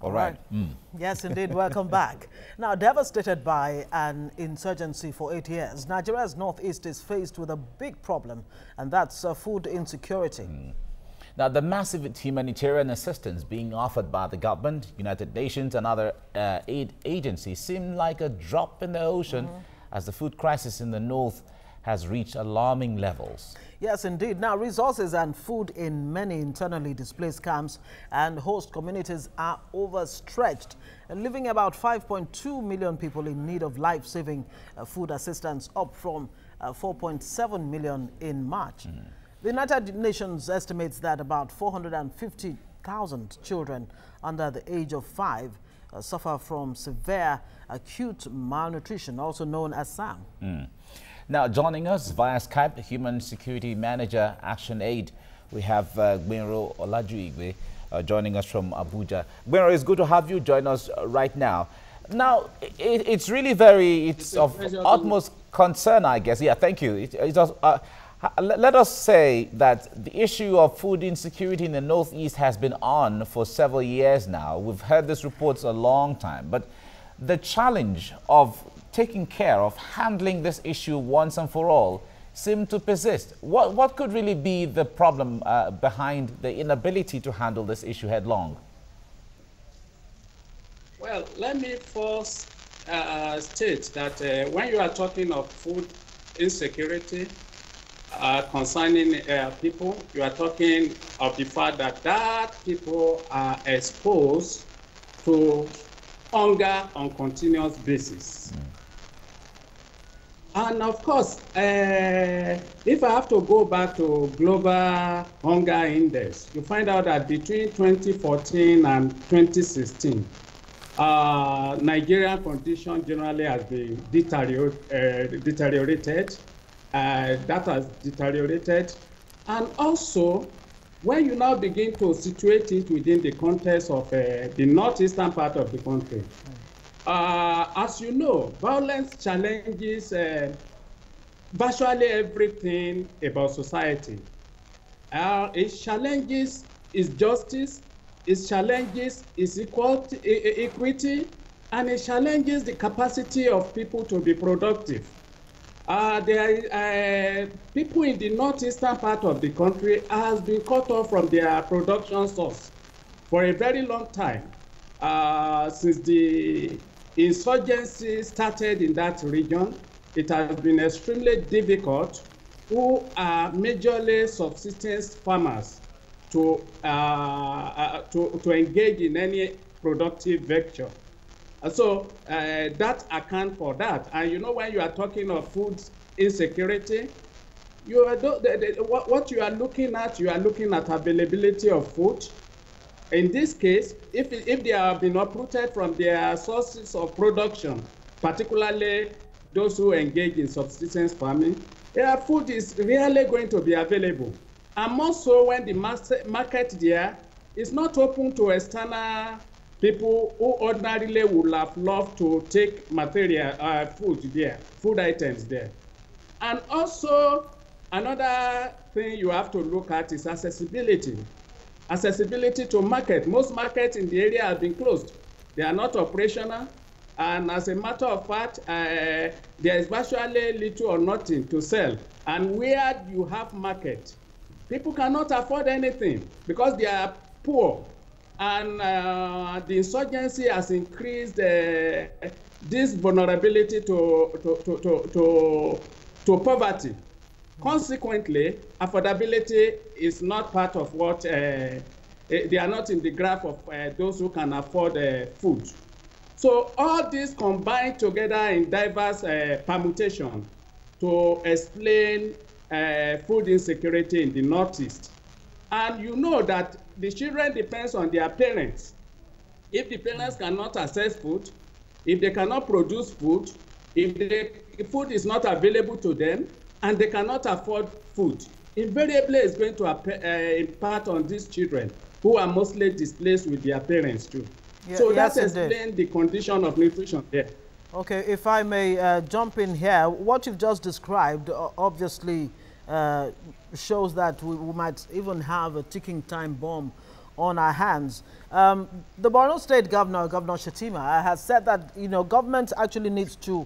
All right. Yes, indeed. Welcome back. Now, devastated by an insurgency for 8 years, Nigeria's northeast is faced with a big problem, and that's food insecurity. Now, the massive humanitarian assistance being offered by the government, United Nations and other aid agencies seem like a drop in the ocean as the food crisis in the north has reached alarming levels. Yes, indeed. Now, resources and food in many internally displaced camps and host communities are overstretched, leaving about 5.2 million people in need of life-saving food assistance, up from 4.7 million in March. The United Nations estimates that about 450,000 children under the age of 5 suffer from severe acute malnutrition, also known as SAM. Now, joining us via Skype, Human Security Manager, Action Aid, we have Gbenro Olajuigbe joining us from Abuja. Gbenro, it's good to have you join us right now. Now, it's really it's of utmost concern, I guess. Yeah, thank you. Let us say that the issue of food insecurity in the Northeast has been on for several years now. We've heard these reports a long time, but the challenge of taking care of handling this issue once and for all seem to persist. What could really be the problem behind the inability to handle this issue headlong? Well, let me first state that when you are talking of food insecurity concerning people, you are talking of the fact that people are exposed to hunger on continuous basis. And of course, if I have to go back to Global Hunger Index, you find out that between 2014 and 2016, Nigerian condition generally has been deteriorated. That has deteriorated. And also, when you now begin to situate it within the context of the northeastern part of the country, as you know, violence challenges virtually everything about society. It challenges its justice, it challenges its equity, and it challenges the capacity of people to be productive. People in the northeastern part of the country has been cut off from their production source for a very long time. Since the insurgency started in that region, it has been extremely difficult who are majorly subsistence farmers to engage in any productive venture. So that accounts for that. And you know, when you are talking of food insecurity, what you are looking at availability of food. In this case, if they have been uprooted from their sources of production, particularly those who engage in subsistence farming, their food is really going to be available. And more so when the market there is not open to external people who ordinarily would have loved to take food items there. And also, another thing you have to look at is accessibility. Accessibility to market. Most markets in the area have been closed. They are not operational. And as a matter of fact, there is virtually little or nothing to sell. And where you have market, people cannot afford anything because they are poor. And the insurgency has increased this vulnerability to poverty. Consequently, affordability is not part of what they are not in the graph of those who can afford food. So all this combined together in diverse permutation to explain food insecurity in the Northeast. And you know that the children depends on their parents. If the parents cannot access food, if they cannot produce food, if food is not available to them, and they cannot afford food, invariably it's going to impact on these children who are mostly displaced with their parents too. Yeah, so that explains the condition of nutrition there. Okay, if I may jump in here, what you've just described obviously shows that we might even have a ticking time bomb on our hands. The Borno State Governor, Governor Shetima, has said that, you know, government actually needs to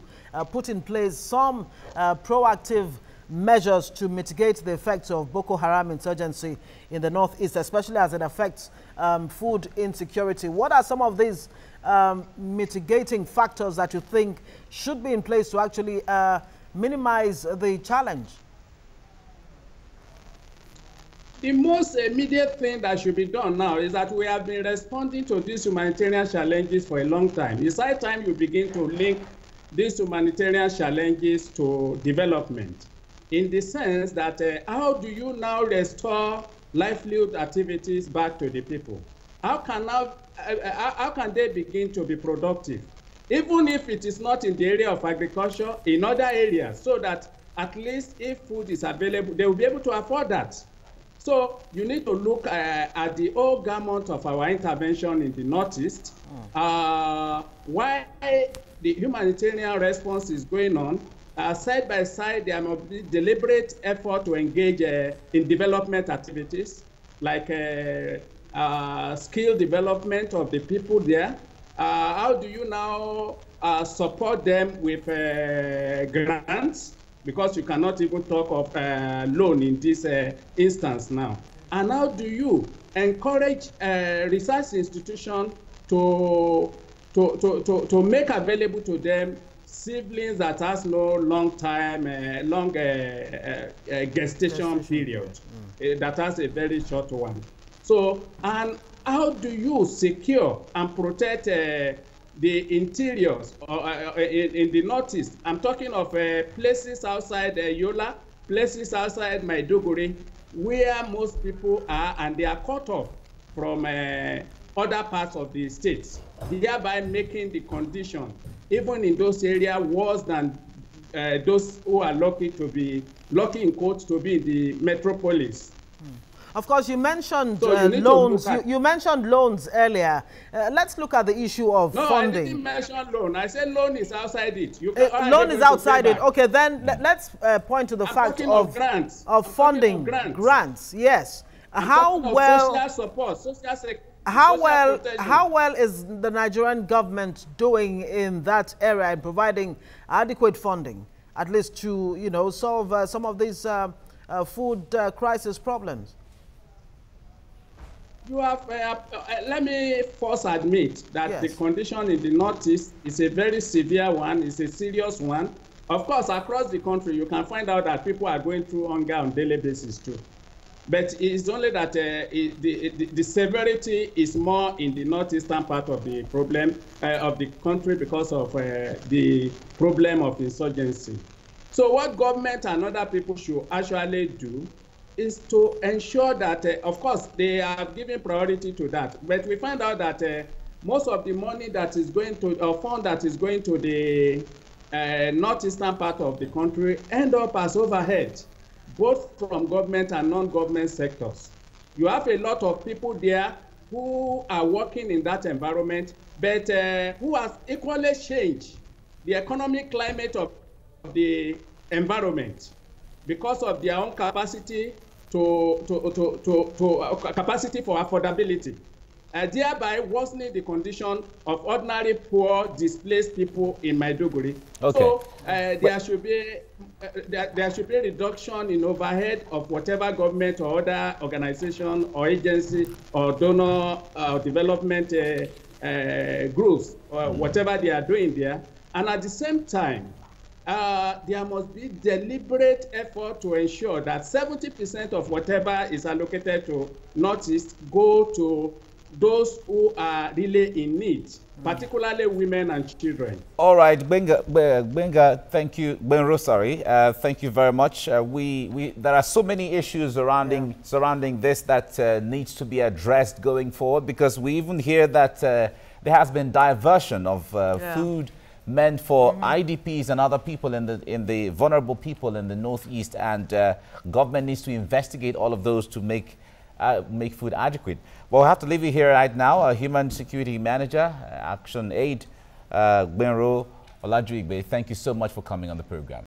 put in place some proactive measures to mitigate the effects of Boko Haram insurgency in the northeast, especially as it affects food insecurity. What are some of these mitigating factors that you think should be in place to actually minimize the challenge? The most immediate thing that should be done now is that we have been responding to these humanitarian challenges for a long time. It's high time you begin to link these humanitarian challenges to development, in the sense that how do you now restore livelihood activities back to the people? How can they begin to be productive, even if it is not in the area of agriculture, in other areas, so that at least if food is available, they will be able to afford that. So you need to look at the whole gamut of our intervention in the Northeast, why the humanitarian response is going on. Side by side, there must be deliberate effort to engage in development activities, like skill development of the people there. How do you now support them with grants? Because you cannot even talk of loan in this instance now. And how do you encourage research institutions to make available to them siblings that has no long gestation period, that has a very short one. So, and how do you secure and protect the interiors in the Northeast? I'm talking of places outside Yola, places outside Maiduguri, where most people are, and they are cut off from other parts of the states, thereby making the condition, even in those areas, worse than those who are lucky in quotes to be in the metropolis. Of course, you mentioned loans. You mentioned loans earlier. Let's look at the issue of funding. No, I didn't mention loan. I said loan is outside it. Loan is outside it. Okay, then let's point to the fact of grants. Of funding. Grants, yes. How well? Social support, social security. How well is the Nigerian government doing in that area in providing adequate funding, at least to, you know, solve some of these food crisis problems? You have, let me first admit that yes, the condition in the Northeast is a very severe one, it's a serious one. Of course, across the country, you can find out that people are going through hunger on a daily basis too. But it's only that the severity is more in the northeastern part of the problem of the country because of the problem of insurgency. So what government and other people should actually do is to ensure that, of course, they are giving priority to that. But we find out that most of the money that is going to, or fund that is going to the northeastern part of the country end up as overhead, both from government and non-government sectors. You have a lot of people there who are working in that environment, but who have equally changed the economic climate of the environment because of their own capacity capacity for affordability, thereby worsening the condition of ordinary poor displaced people in Maiduguri. Okay. So there should be a reduction in overhead of whatever government or other organization or agency or donor development groups or whatever they are doing there. And at the same time, there must be deliberate effort to ensure that 70% of whatever is allocated to Northeast go to those who are really in need, particularly women and children. All right, Benga, thank you, Benro, sorry, thank you very much. There are so many issues surrounding this that needs to be addressed going forward, because we even hear that there has been diversion of food meant for IDPs and other people in the vulnerable people in the Northeast, and government needs to investigate all of those to make food adequate. Well, we'll have to leave you here right now. Human Security Manager, Action Aid, Benro Olajuigbe, thank you so much for coming on the program.